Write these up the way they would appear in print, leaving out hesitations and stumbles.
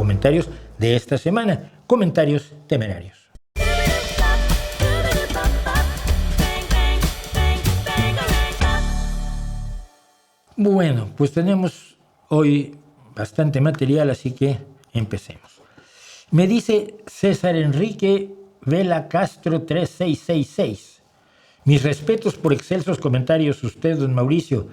comentarios de esta semana. Comentarios temerarios. Bueno, pues tenemos hoy bastante material, así que empecemos. Me dice César Enrique Vela Castro 3666. Mis respetos por excelsos comentarios. Usted, don Mauricio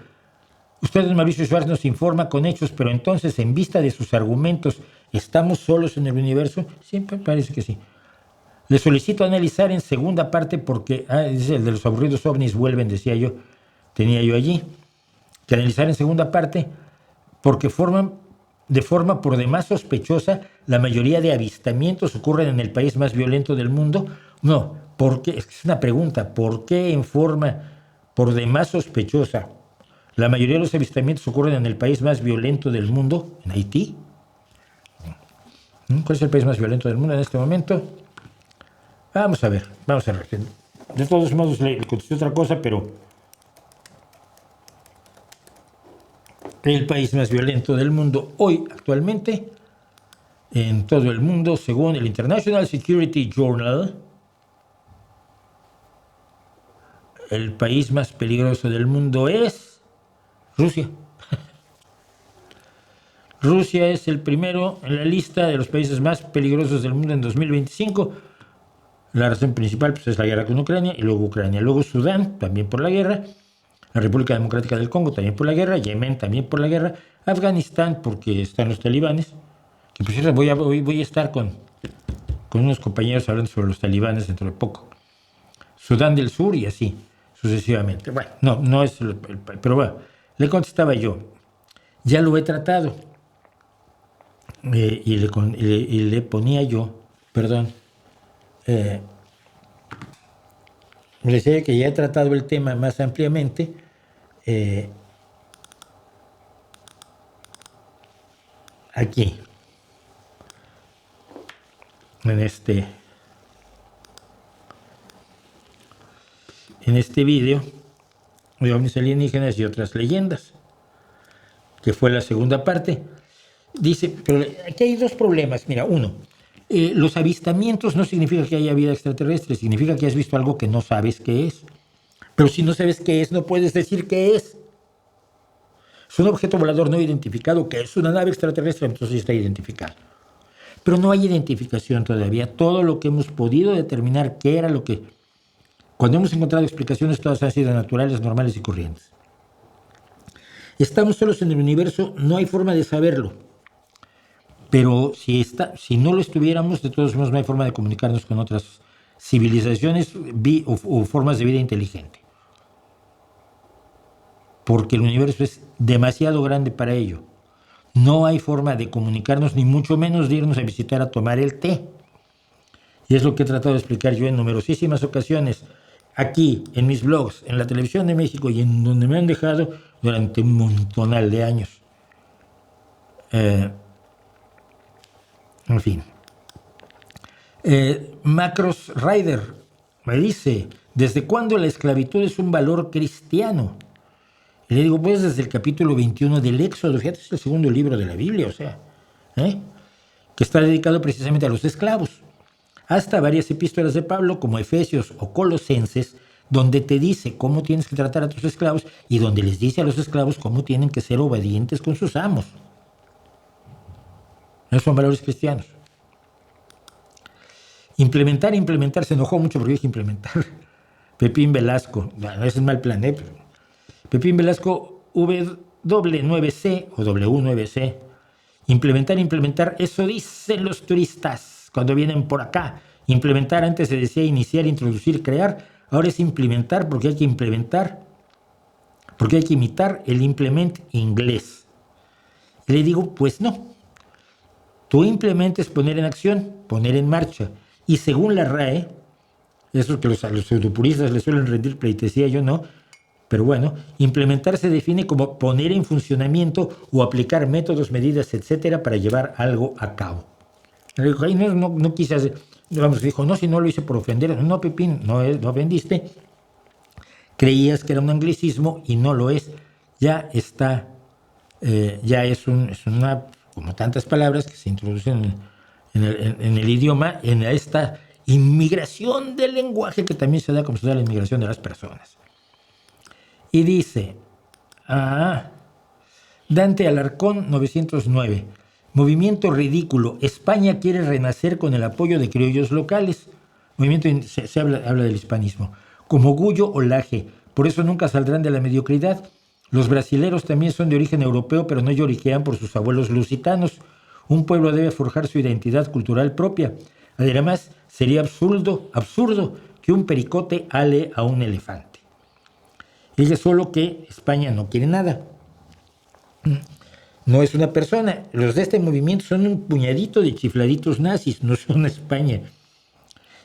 Schwartz, nos informa con hechos, pero entonces, en vista de sus argumentos, ¿estamos solos en el universo? Siempre parece que sí. Le solicito analizar en segunda parte porque, es el de los aburridos ovnis vuelven, decía yo, tenía yo allí, que analizar en segunda parte porque forman de forma por demás sospechosa la mayoría de avistamientos ocurren en el país más violento del mundo. No, porque es una pregunta, ¿por qué en forma por demás sospechosa la mayoría de los avistamientos ocurren en el país más violento del mundo? ¿En Haití? ¿Cuál es el país más violento del mundo en este momento? Vamos a ver. De todos modos le contesté otra cosa, pero el país más violento del mundo hoy, actualmente, en todo el mundo, según el International Security Journal, el país más peligroso del mundo es Rusia. Rusia es el primero en la lista de los países más peligrosos del mundo en 2025. La razón principal pues, es la guerra con Ucrania, y luego Ucrania. Luego Sudán, también por la guerra. La República Democrática del Congo, también por la guerra. Yemen, también por la guerra. Afganistán, porque están los talibanes. Que por cierto, voy a estar con unos compañeros hablando sobre los talibanes dentro de poco. Sudán del Sur y así, sucesivamente. Bueno, no es pero bueno, le contestaba yo. Ya lo he tratado. Y le ponía yo, le decía que ya he tratado el tema más ampliamente. Aquí, en este video de ovnis alienígenas y otras leyendas, que fue la segunda parte. Dice, pero aquí hay dos problemas. Mira, uno, los avistamientos no significa que haya vida extraterrestre, significa que has visto algo que no sabes qué es. Pero si no sabes qué es, no puedes decir qué es. Es un objeto volador no identificado, que es una nave extraterrestre, entonces está identificado. Pero no hay identificación todavía. Todo lo que hemos podido determinar qué era lo que... Cuando hemos encontrado explicaciones, todas han sido naturales, normales y corrientes. Estamos solos en el universo, no hay forma de saberlo. Pero si no lo estuviéramos, de todos modos no hay forma de comunicarnos con otras civilizaciones o formas de vida inteligente. Porque el universo es demasiado grande para ello. No hay forma de comunicarnos, ni mucho menos de irnos a visitar a tomar el té. Y es lo que he tratado de explicar yo en numerosísimas ocasiones, aquí, en mis blogs, en la televisión de México y en donde me han dejado durante un montonal de años. En fin. Macros Rider me dice, ¿desde cuándo la esclavitud es un valor cristiano? Y le digo, pues desde el capítulo 21 del Éxodo, fíjate, es el segundo libro de la Biblia, que está dedicado precisamente a los esclavos. Hasta varias epístolas de Pablo, como Efesios o Colosenses, donde te dice cómo tienes que tratar a tus esclavos y donde les dice a los esclavos cómo tienen que ser obedientes con sus amos. Esos son valores cristianos. Implementar, se enojó mucho porque dije implementar. Pepín Velasco, no es un mal plan, Pepín Velasco W9C o W9C. Implementar, eso dicen los turistas cuando vienen por acá. Implementar, antes se decía iniciar, introducir, crear. Ahora es implementar porque hay que implementar, porque hay que imitar el implement inglés. Y le digo, pues no. Tú implementes poner en acción, poner en marcha. Y según la RAE, eso que a los pseudopuristas les suelen rendir pleitesía, yo no, pero bueno, implementar se define como poner en funcionamiento o aplicar métodos, medidas, etcétera, para llevar algo a cabo. Le dijo, ay, no quise hacer, dijo, no, si no lo hice por ofender. No, Pepín, no ofendiste. Creías que era un anglicismo y no lo es. Ya está, ya es una como tantas palabras que se introducen en el idioma, en esta inmigración del lenguaje que también se da como se da la inmigración de las personas. Y dice, Dante Alarcón, 909, movimiento ridículo, España quiere renacer con el apoyo de criollos locales. Movimiento, se habla del hispanismo, como Gullo o Laje, por eso nunca saldrán de la mediocridad. Los brasileros también son de origen europeo, pero no lloriquean por sus abuelos lusitanos. Un pueblo debe forjar su identidad cultural propia. Además, sería absurdo que un pericote ale a un elefante. Dice solo que España no quiere nada. No es una persona. Los de este movimiento son un puñadito de chifladitos nazis, no son España.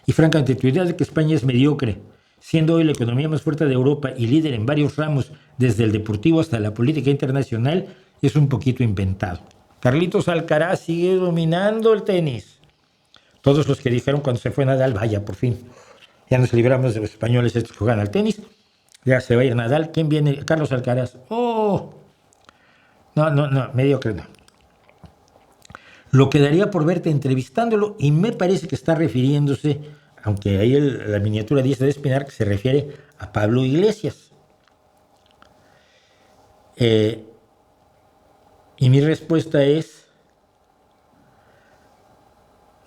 Y francamente, tu idea de que España es mediocre, siendo hoy la economía más fuerte de Europa y líder en varios ramos, desde el deportivo hasta la política internacional, es un poquito inventado. Carlitos Alcaraz sigue dominando el tenis. Todos los que dijeron cuando se fue Nadal, vaya, por fin, ya nos libramos de los españoles estos que juegan al tenis, ya se va a ir Nadal. ¿Quién viene? Carlos Alcaraz. ¡Oh! No, mediocre no. Lo quedaría por verte entrevistándolo y me parece que está refiriéndose, aunque ahí la miniatura dice de Espinar, que se refiere a Pablo Iglesias. Y mi respuesta es,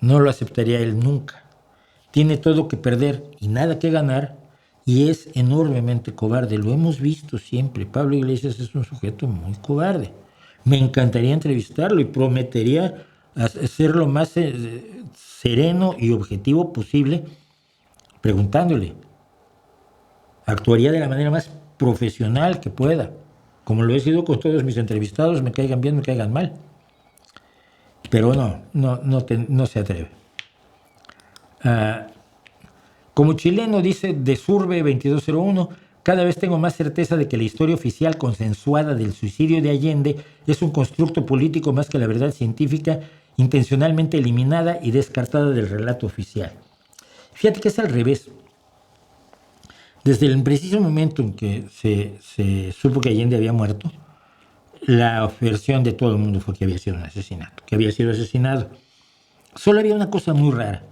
no lo aceptaría él nunca. Tiene todo que perder y nada que ganar y es enormemente cobarde. Lo hemos visto siempre. Pablo Iglesias es un sujeto muy cobarde. Me encantaría entrevistarlo y prometería ser lo más sereno y objetivo posible preguntándole. Actuaría de la manera más profesional que pueda, como lo he sido con todos mis entrevistados, me caigan bien, me caigan mal. Pero no se atreve. Como chileno, dice Desurbe 2201, cada vez tengo más certeza de que la historia oficial consensuada del suicidio de Allende es un constructo político más que la verdad científica, intencionalmente eliminada y descartada del relato oficial. Fíjate que es al revés. Desde el preciso momento en que se supo que Allende había muerto, la versión de todo el mundo fue que había sido un asesinato, que había sido asesinado. Solo había una cosa muy rara.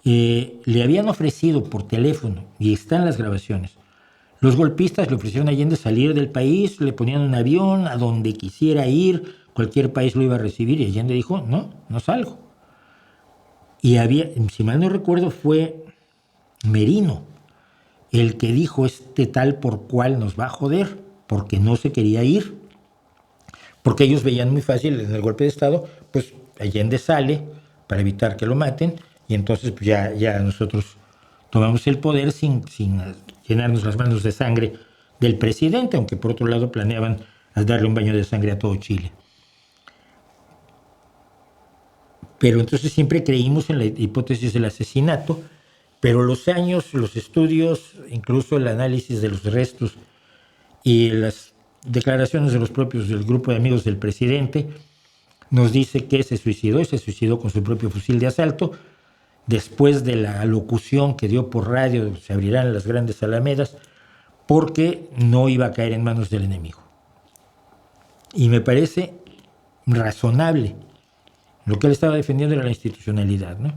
Le habían ofrecido por teléfono, y están las grabaciones, los golpistas le ofrecieron a Allende salir del país, le ponían un avión a donde quisiera ir, cualquier país lo iba a recibir, y Allende dijo, no salgo. Y había, si mal no recuerdo, fue Merino el que dijo, este tal por cual nos va a joder, porque no se quería ir. Porque ellos veían muy fácil en el golpe de Estado, pues Allende sale para evitar que lo maten, y entonces pues, ya nosotros tomamos el poder sin llenarnos las manos de sangre del presidente, aunque por otro lado planeaban darle un baño de sangre a todo Chile. Pero entonces siempre creímos en la hipótesis del asesinato, pero los años, los estudios, incluso el análisis de los restos y las declaraciones de los propios del grupo de amigos del presidente nos dice que se suicidó con su propio fusil de asalto. Después de la alocución que dio por radio, se abrirán las grandes alamedas, porque no iba a caer en manos del enemigo. Y me parece razonable. Lo que él estaba defendiendo era la institucionalidad, ¿no?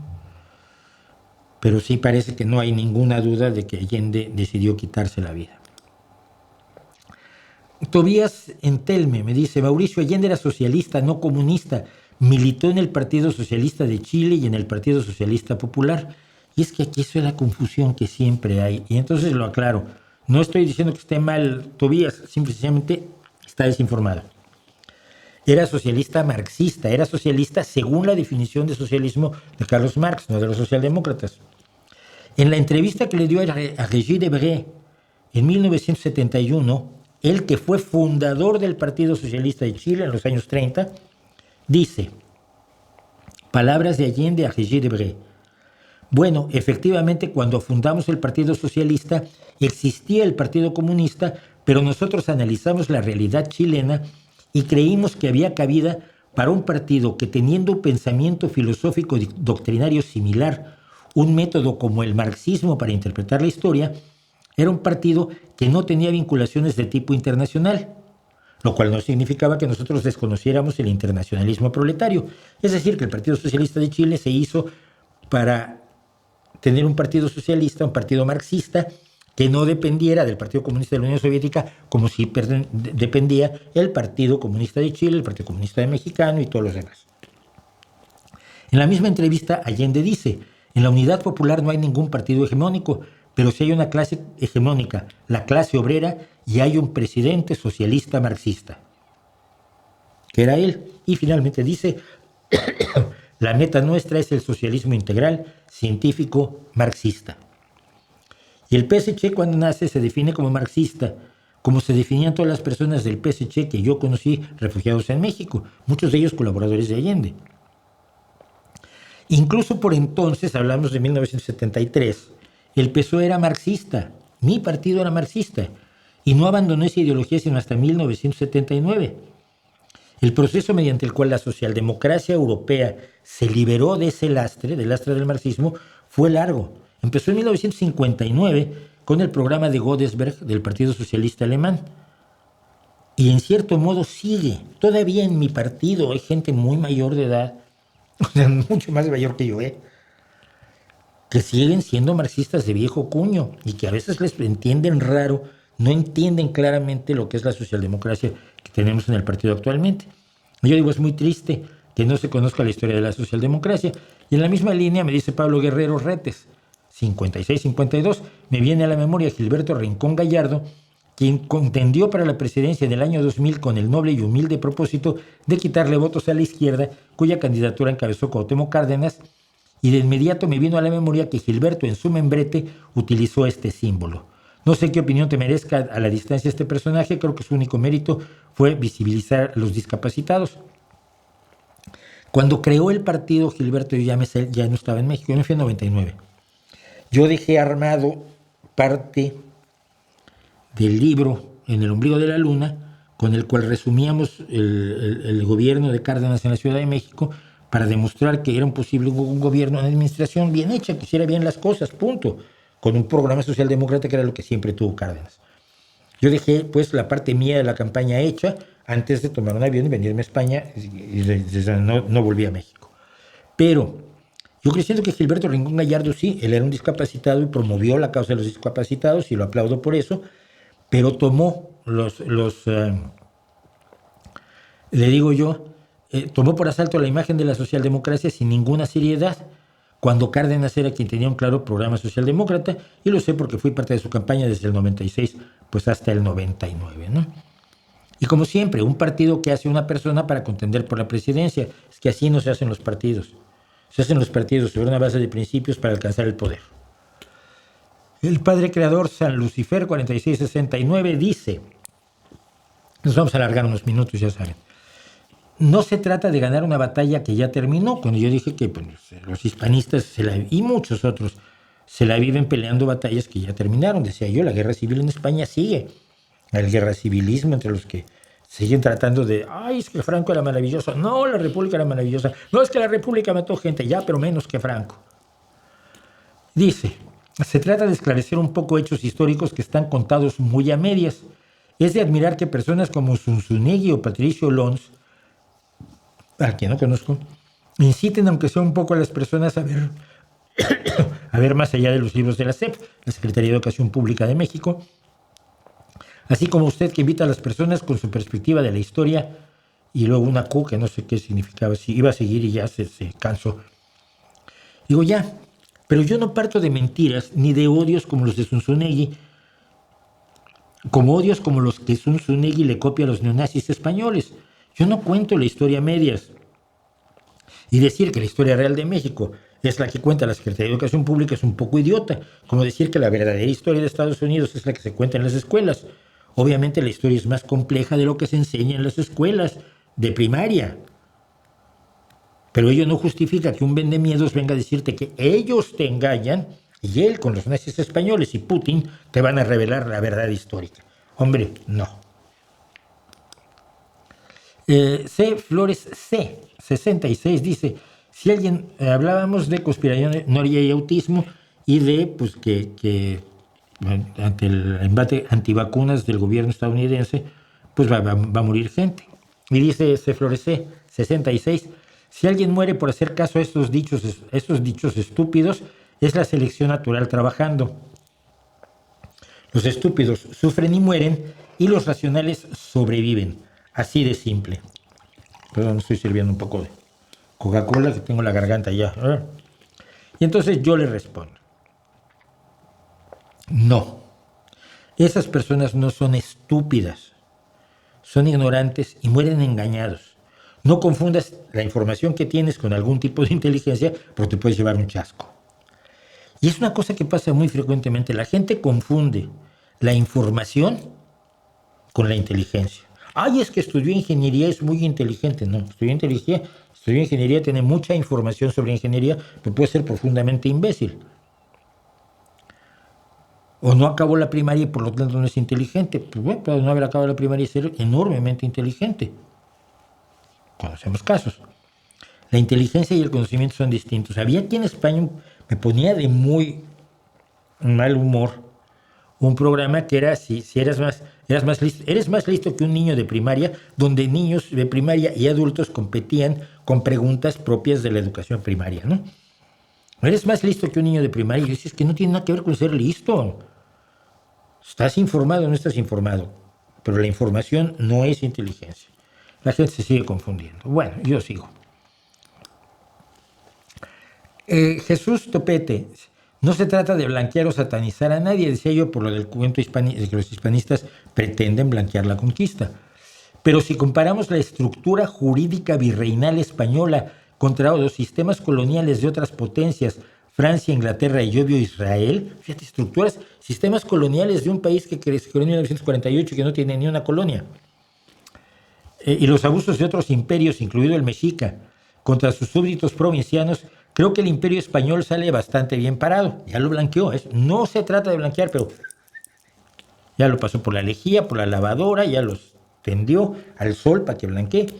Pero sí parece que no hay ninguna duda de que Allende decidió quitarse la vida. Tobías Entelme me dice, Mauricio Allende era socialista, no comunista. Militó en el Partido Socialista de Chile y en el Partido Socialista Popular. Y es que aquí eso es la confusión que siempre hay. Y entonces lo aclaro. No estoy diciendo que esté mal Tobías, simplemente está desinformado. Era socialista marxista, era socialista según la definición de socialismo de Carlos Marx, no de los socialdemócratas. En la entrevista que le dio a Régis Debray en 1971, él que fue fundador del Partido Socialista de Chile en los años 30, dice, palabras de Allende a Régis Debray. Bueno, efectivamente, cuando fundamos el Partido Socialista, existía el Partido Comunista, pero nosotros analizamos la realidad chilena y creímos que había cabida para un partido que, teniendo un pensamiento filosófico y doctrinario similar, un método como el marxismo para interpretar la historia, era un partido que no tenía vinculaciones de tipo internacional. lo cual no significaba que nosotros desconociéramos el internacionalismo proletario. Es decir, que el Partido Socialista de Chile se hizo para tener un partido socialista, un partido marxista, que no dependiera del Partido Comunista de la Unión Soviética, como si dependía el Partido Comunista de Chile, el Partido Comunista de Mexicano y todos los demás. En la misma entrevista, Allende dice: en la Unidad Popular no hay ningún partido hegemónico, pero sí hay una clase hegemónica, la clase obrera, y hay un presidente socialista marxista, que era él. Y finalmente dice: la meta nuestra es el socialismo integral, científico, marxista. Y el PSC, cuando nace, se define como marxista, como se definían todas las personas del PSC que yo conocí refugiados en México, muchos de ellos colaboradores de Allende. Incluso por entonces, hablamos de 1973, el PSOE era marxista, mi partido era marxista, y no abandonó esa ideología sino hasta 1979. El proceso mediante el cual la socialdemocracia europea se liberó de ese lastre, del lastre del marxismo, fue largo. Empezó en 1959 con el programa de Godesberg del Partido Socialista Alemán. Y en cierto modo sigue. Todavía en mi partido hay gente muy mayor de edad, o sea, mucho más mayor que yo, que siguen siendo marxistas de viejo cuño y que a veces les entienden raro, no entienden claramente lo que es la socialdemocracia que tenemos en el partido actualmente. Yo digo, es muy triste que no se conozca la historia de la socialdemocracia. Y en la misma línea me dice Pablo Guerrero Retes, 56-52, me viene a la memoria Gilberto Rincón Gallardo, quien contendió para la presidencia en el año 2000 con el noble y humilde propósito de quitarle votos a la izquierda, cuya candidatura encabezó Cuauhtémoc Cárdenas, y de inmediato me vino a la memoria que Gilberto en su membrete utilizó este símbolo. No sé qué opinión te merezca a la distancia este personaje, creo que su único mérito fue visibilizar a los discapacitados. Cuando creó el partido Gilberto, yo ya no estaba en México, yo me fui en 99. Yo dejé armado parte del libro En el ombligo de la luna, con el cual resumíamos el gobierno de Cárdenas en la Ciudad de México, para demostrar que era un posible un gobierno, una administración bien hecha, que hiciera bien las cosas, punto, con un programa socialdemócrata que era lo que siempre tuvo Cárdenas. Yo dejé pues la parte mía de la campaña hecha antes de tomar un avión y venirme a España, y no volví a México. Pero yo creo que Gilberto Rincón Gallardo sí, él era un discapacitado y promovió la causa de los discapacitados y lo aplaudo por eso, pero tomó tomó por asalto la imagen de la socialdemocracia sin ninguna seriedad, cuando Cárdenas era quien tenía un claro programa socialdemócrata, y lo sé porque fui parte de su campaña desde el 96 pues hasta el 99, ¿no? Y como siempre, un partido que hace una persona para contender por la presidencia, es que así no se hacen los partidos. Se hacen los partidos sobre una base de principios para alcanzar el poder. El padre creador San Lucifer 4669 dice, nos vamos a alargar unos minutos, ya saben, no se trata de ganar una batalla que ya terminó. Cuando yo dije que pues, los hispanistas y muchos otros se la viven peleando batallas que ya terminaron, decía yo, la guerra civil en España sigue, el guerra civilismo entre los que siguen tratando de, ay, es que Franco era maravilloso, no, la República era maravillosa, no, es que la República mató gente, ya, pero menos que Franco. Dice, se trata de esclarecer un poco hechos históricos que están contados muy a medias. Es de admirar que personas como Zunzunegui o Patricio Lons, a quien no conozco, inciten aunque sea un poco a las personas a ver más allá de los libros de la SEP, la Secretaría de Educación Pública de México, así como usted que invita a las personas con su perspectiva de la historia, y luego una Q que no sé qué significaba, si iba a seguir y ya se cansó. Digo, ya, pero yo no parto de mentiras ni de odios como los de Zunzunegui, como odios como los que Zunzunegui le copia a los neonazis españoles. Yo no cuento la historia a medias. Y decir que la historia real de México es la que cuenta la Secretaría de Educación Pública es un poco idiota, como decir que la verdadera historia de Estados Unidos es la que se cuenta en las escuelas. Obviamente la historia es más compleja de lo que se enseña en las escuelas de primaria. Pero ello no justifica que un vendemiedos venga a decirte que ellos te engañan y él con los nazis españoles y Putin te van a revelar la verdad histórica. Hombre, no. C. Flores C. 66 dice, si alguien, hablábamos de conspiranoia y autismo y de pues que ante el embate antivacunas del gobierno estadounidense, pues va a morir gente. Y dice Floresé 66, si alguien muere por hacer caso a estos dichos estúpidos, es la selección natural trabajando. Los estúpidos sufren y mueren y los racionales sobreviven. Así de simple. Perdón, estoy sirviendo un poco de Coca-Cola, que tengo la garganta ya. Y entonces yo le respondo, no, esas personas no son estúpidas, son ignorantes y mueren engañados. No confundas la información que tienes con algún tipo de inteligencia porque te puedes llevar un chasco. Y es una cosa que pasa muy frecuentemente. La gente confunde la información con la inteligencia. Ay, es que estudió ingeniería, es muy inteligente. No, estudió ingeniería, tiene mucha información sobre ingeniería, pero puede ser profundamente imbécil. O no acabó la primaria y por lo tanto no es inteligente. Pues bueno, puede no haber acabado la primaria y ser enormemente inteligente. Conocemos casos. La inteligencia y el conocimiento son distintos. Había aquí en España, me ponía de muy mal humor, un programa que era si eres más listo que un niño de primaria, donde niños de primaria y adultos competían con preguntas propias de la educación primaria, ¿no? Eres más listo que un niño de primaria. Y yo decía, es que no tiene nada que ver con ser listo. ¿Estás informado o no estás informado? Pero la información no es inteligencia. La gente se sigue confundiendo. Bueno, yo sigo. Jesús Topete, no se trata de blanquear o satanizar a nadie, decía yo, por lo del cuento de que los hispanistas pretenden blanquear la conquista. Pero si comparamos la estructura jurídica virreinal española contra los sistemas coloniales de otras potencias, Francia, Inglaterra y obvio Israel, fíjate, sistemas coloniales de un país que creó en 1948 y que no tiene ni una colonia, y los abusos de otros imperios, incluido el mexica, contra sus súbditos provincianos, creo que el imperio español sale bastante bien parado. Ya lo blanqueó. No se trata de blanquear, pero ya lo pasó por la lejía, por la lavadora, ya los tendió al sol para que blanquee.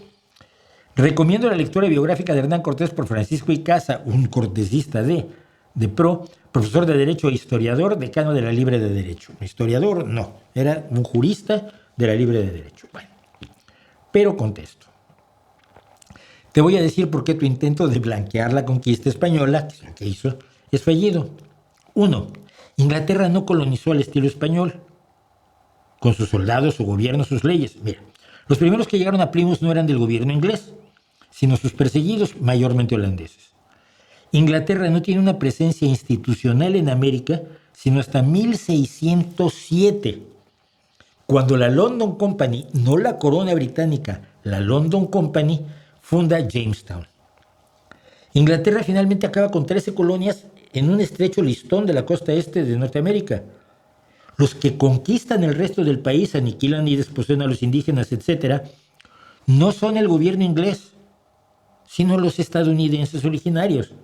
Recomiendo la lectura biográfica de Hernán Cortés por Francisco Icaza, un cortesista de pro, profesor de Derecho e historiador, decano de la Libre de Derecho. Historiador, no, era un jurista de la Libre de Derecho. Bueno, pero contesto. Te voy a decir por qué tu intento de blanquear la conquista española, que es lo que hizo, es fallido. 1. Inglaterra no colonizó al estilo español, con sus soldados, su gobierno, sus leyes. Mira, los primeros que llegaron a Plymouth no eran del gobierno inglés, sino sus perseguidos, mayormente holandeses. Inglaterra no tiene una presencia institucional en América, sino hasta 1607, cuando la London Company, no la corona británica, la London Company, funda Jamestown. Inglaterra finalmente acaba con 13 colonias en un estrecho listón de la costa este de Norteamérica. Los que conquistan el resto del país, aniquilan y desposean a los indígenas, etc., no son el gobierno inglés, sino los estadounidenses originarios.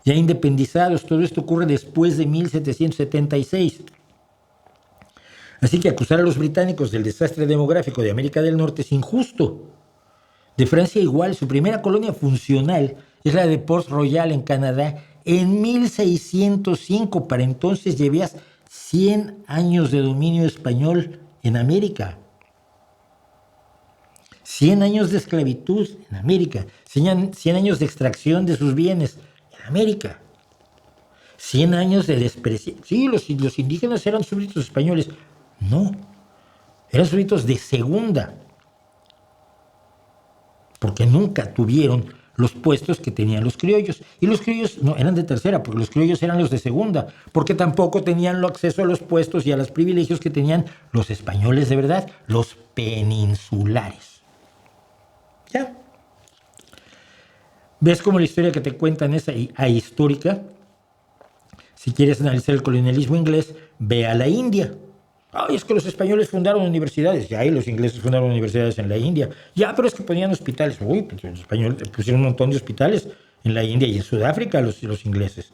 Ya independizados, todo esto ocurre después de 1776. Así que acusar a los británicos del desastre demográfico de América del Norte es injusto. De Francia igual, su primera colonia funcional es la de Port Royal en Canadá en 1605. Para entonces llevías 100 años de dominio español en América. 100 años de esclavitud en América. 100 años de extracción de sus bienes en América. 100 años de desprecio. Sí, los indígenas eran súbditos españoles. No, eran súbditos de segunda, porque nunca tuvieron los puestos que tenían los criollos. Y los criollos no eran de tercera, porque los criollos eran los de segunda, porque tampoco tenían el acceso a los puestos y a los privilegios que tenían los españoles de verdad, los peninsulares. ¿Ya? ¿Ves cómo la historia que te cuentan es ahistórica? Si quieres analizar el colonialismo inglés, ve a la India. Ay, es que los españoles fundaron universidades. Ya, y los ingleses fundaron universidades en la India. Ya, pero es que ponían hospitales. Uy, pues los españoles pusieron un montón de hospitales en la India y en Sudáfrica los ingleses.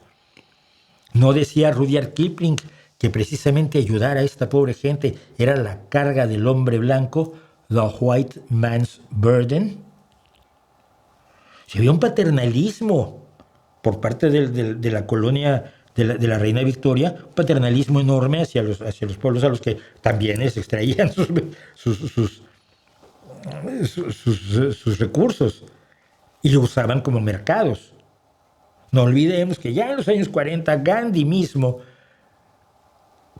¿No decía Rudyard Kipling que precisamente ayudar a esta pobre gente era la carga del hombre blanco, the white man's burden? Si había un paternalismo por parte de la colonia de la reina Victoria, un paternalismo enorme hacia los pueblos a los que también les extraían sus recursos y lo usaban como mercados. No olvidemos que ya en los años 40 Gandhi mismo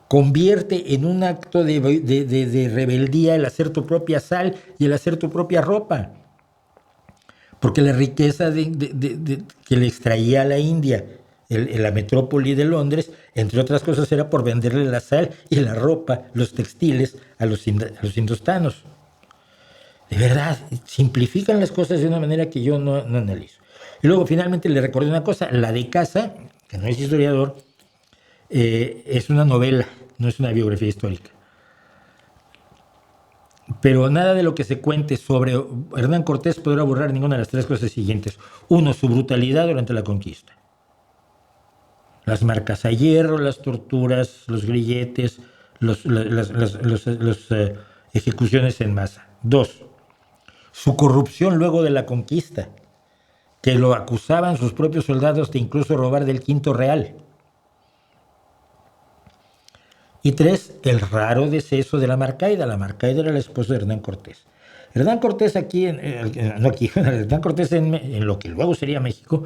convierte en un acto de rebeldía el hacer tu propia sal y el hacer tu propia ropa. Porque la riqueza que le extraía a la India, la metrópoli de Londres, entre otras cosas, era por venderle la sal y la ropa, los textiles, a los indostanos. De verdad, simplifican las cosas de una manera que yo no analizo. Y luego, finalmente, le recordé una cosa. La de Casa, que no es historiador, es una novela, no es una biografía histórica. Pero nada de lo que se cuente sobre Hernán Cortés podrá borrar ninguna de las tres cosas siguientes. Uno, su brutalidad durante la conquista. Las marcas a hierro, las torturas, los grilletes, las ejecuciones en masa. Dos, su corrupción luego de la conquista, que lo acusaban sus propios soldados de incluso robar del quinto real. Y tres, el raro deceso de la Marcaida. La Marcaida era la esposa de Hernán Cortés. Hernán Cortés Hernán Cortés en lo que luego sería México,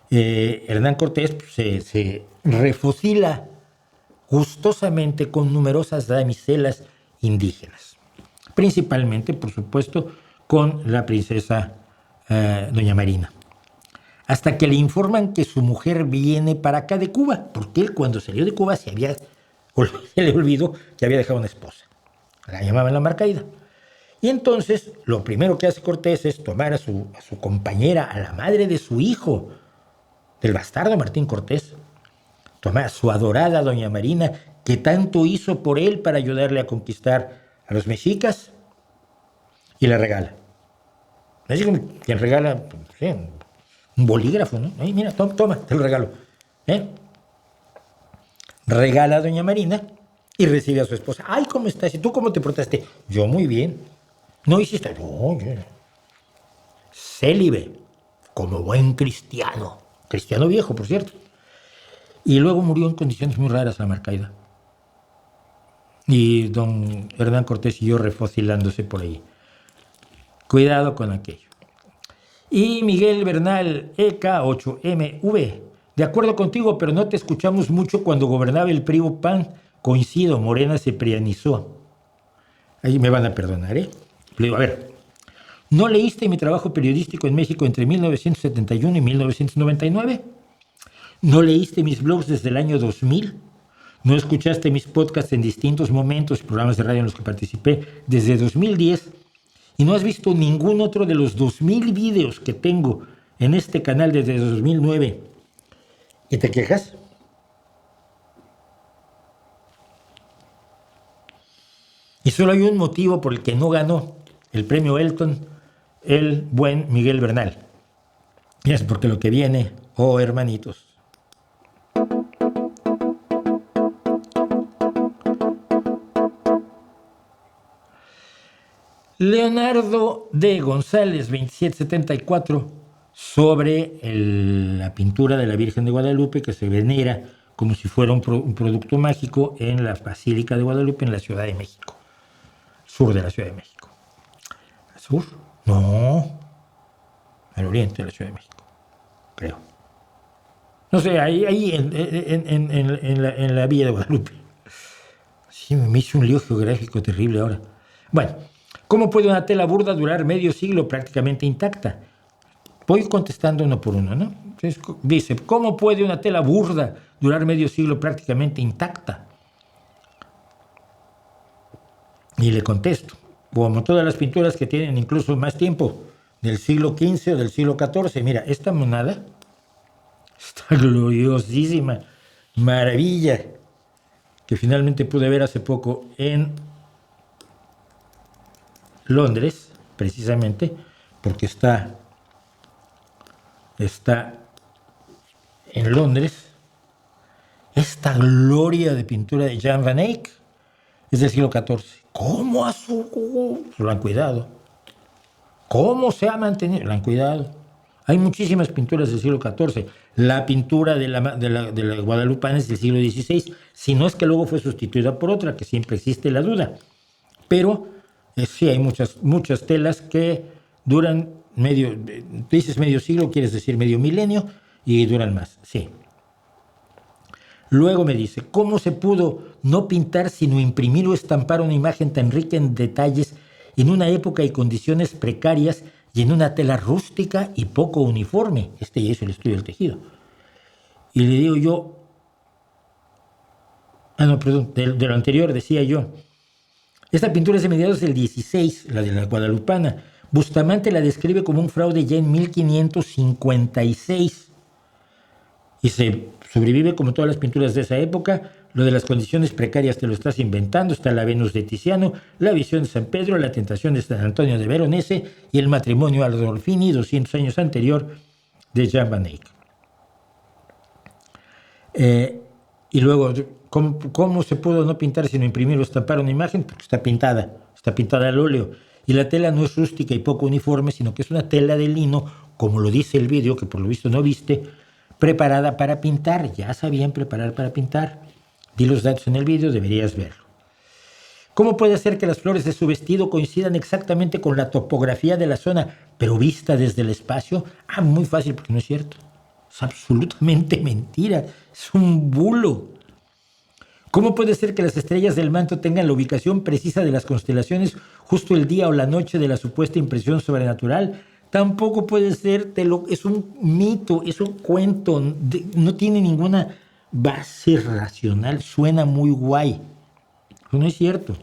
Hernán Cortés se refocila gustosamente con numerosas damiselas indígenas. Principalmente, por supuesto, con la princesa Doña Marina. Hasta que le informan que su mujer viene para acá de Cuba, porque él cuando salió de Cuba se le olvidó que había dejado una esposa. La llamaban la Marcaida. Y entonces lo primero que hace Cortés es tomar a su compañera, a la madre de su hijo, del bastardo Martín Cortés, tomar a su adorada Doña Marina, que tanto hizo por él para ayudarle a conquistar a los mexicas, y la regala. Así como quien regala, sí, un bolígrafo, ¿no? Ay, mira, toma, te lo regalo. Regala a Doña Marina y recibe a su esposa. Ay, ¿cómo estás? ¿Y tú cómo te portaste? Yo muy bien. ¿No hiciste? No, yo. Célibe, como buen cristiano. Cristiano viejo, por cierto. Y luego murió en condiciones muy raras la Marcaida. Y don Hernán Cortés siguió refocilándose por ahí. Cuidado con aquello. Y Miguel Bernal, EK8MV. De acuerdo contigo, pero no te escuchamos mucho cuando gobernaba el PRI-PAN. Coincido, Morena se prianizó. Ahí me van a perdonar, ¿eh? Le digo, a ver, ¿no leíste mi trabajo periodístico en México entre 1971 y 1999? ¿No leíste mis blogs desde el año 2000? ¿No escuchaste mis podcasts en distintos momentos, programas de radio en los que participé desde 2010? ¿Y no has visto ningún otro de los 2000 videos que tengo en este canal desde 2009? ¿Y te quejas? Y solo hay un motivo por el que no ganó el premio Elton, el buen Miguel Bernal. Y es porque lo que viene, oh hermanitos. Leonardo de González, 2774, sobre la pintura de la Virgen de Guadalupe, que se venera como si fuera un producto mágico en la Basílica de Guadalupe, en la Ciudad de México, sur de la Ciudad de México. ¿Al sur? No, al oriente de la Ciudad de México, creo. No sé, ahí en la Villa de Guadalupe. Sí, me hizo un lío geográfico terrible ahora. Bueno, ¿cómo puede una tela burda durar medio siglo prácticamente intacta? Voy contestando uno por uno, ¿no? Entonces, dice, ¿cómo puede una tela burda durar medio siglo prácticamente intacta? Y le contesto, como todas las pinturas que tienen incluso más tiempo, del siglo XV o del siglo XIV. Mira, esta monada, esta gloriosísima maravilla que finalmente pude ver hace poco en Londres, precisamente, porque está en Londres. Esta gloria de pintura de Jan van Eyck es del siglo XIV. ¿Cómo lo han cuidado? ¿Cómo se ha mantenido? Lo han cuidado. Hay muchísimas pinturas del siglo XIV. La pintura de la guadalupana es del siglo XVI, si no es que luego fue sustituida por otra, que siempre existe la duda. Pero sí hay muchas telas que duran dices medio siglo, quieres decir medio milenio, y duran más, sí. Luego me dice, ¿cómo se pudo no pintar sino imprimir o estampar una imagen tan rica en detalles en una época y condiciones precarias y en una tela rústica y poco uniforme? Ya hizo el estudio del tejido. Y le digo yo, de lo anterior decía yo, esta pintura es de mediados del 16, la de la guadalupana. Bustamante la describe como un fraude ya en 1556. Y se sobrevive como todas las pinturas de esa época. Lo de las condiciones precarias te lo estás inventando. Está la Venus de Tiziano, la visión de San Pedro, la tentación de San Antonio de Veronese y el matrimonio Ardolfini, 200 años anterior, de Jan van Eyck. Y luego, ¿cómo se pudo no pintar sino imprimir o estampar una imagen? Porque está pintada al óleo. Y la tela no es rústica y poco uniforme, sino que es una tela de lino, como lo dice el vídeo, que por lo visto no viste, preparada para pintar. Ya sabían preparar para pintar. Di los datos en el vídeo, deberías verlo. ¿Cómo puede ser que las flores de su vestido coincidan exactamente con la topografía de la zona, pero vista desde el espacio? Muy fácil, porque no es cierto. Es absolutamente mentira. Es un bulo. ¿Cómo puede ser que las estrellas del manto tengan la ubicación precisa de las constelaciones justo el día o la noche de la supuesta impresión sobrenatural? Tampoco puede ser, es un mito, es un cuento, no tiene ninguna base racional, suena muy guay. Pero no es cierto.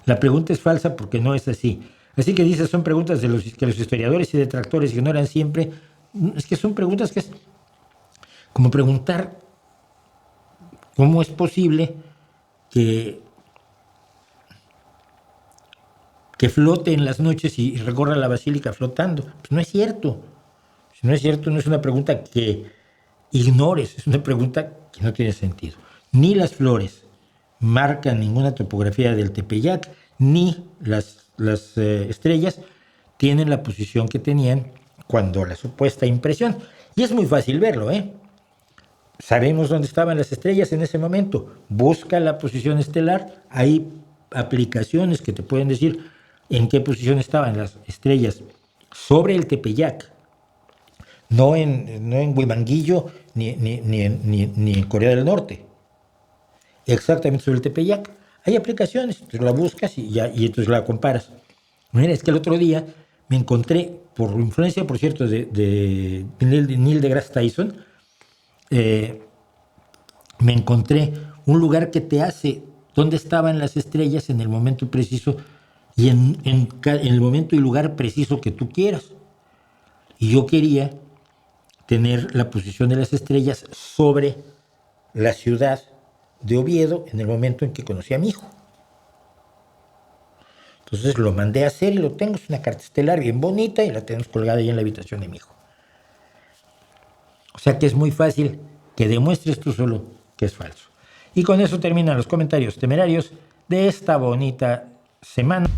La pregunta es falsa porque no es así. Así que dice, son preguntas que los historiadores y detractores ignoran siempre. Es que son preguntas que es como preguntar cómo es posible que flote en las noches y recorra la basílica flotando. Pues no es cierto. Si no es cierto, no es una pregunta que ignores, es una pregunta que no tiene sentido. Ni las flores marcan ninguna topografía del Tepeyac, ni las estrellas tienen la posición que tenían cuando la supuesta impresión. Y es muy fácil verlo, ¿eh? Sabemos dónde estaban las estrellas en ese momento. Busca la posición estelar. Hay aplicaciones que te pueden decir en qué posición estaban las estrellas sobre el Tepeyac. No en Huimanguillo ni en Corea del Norte. Exactamente sobre el Tepeyac. Hay aplicaciones, entonces la buscas y entonces la comparas. Mira, es que el otro día me encontré, por influencia, por cierto, de Neil deGrasse Tyson, me encontré un lugar que te hace dónde estaban las estrellas en el momento preciso y en el momento y lugar preciso que tú quieras. Y yo quería tener la posición de las estrellas sobre la ciudad de Oviedo en el momento en que conocí a mi hijo. Entonces lo mandé a hacer y lo tengo. Es una carta estelar bien bonita y la tenemos colgada ahí en la habitación de mi hijo. O sea que es muy fácil que demuestres tú solo que es falso. Y con eso terminan los comentarios temerarios de esta bonita semana.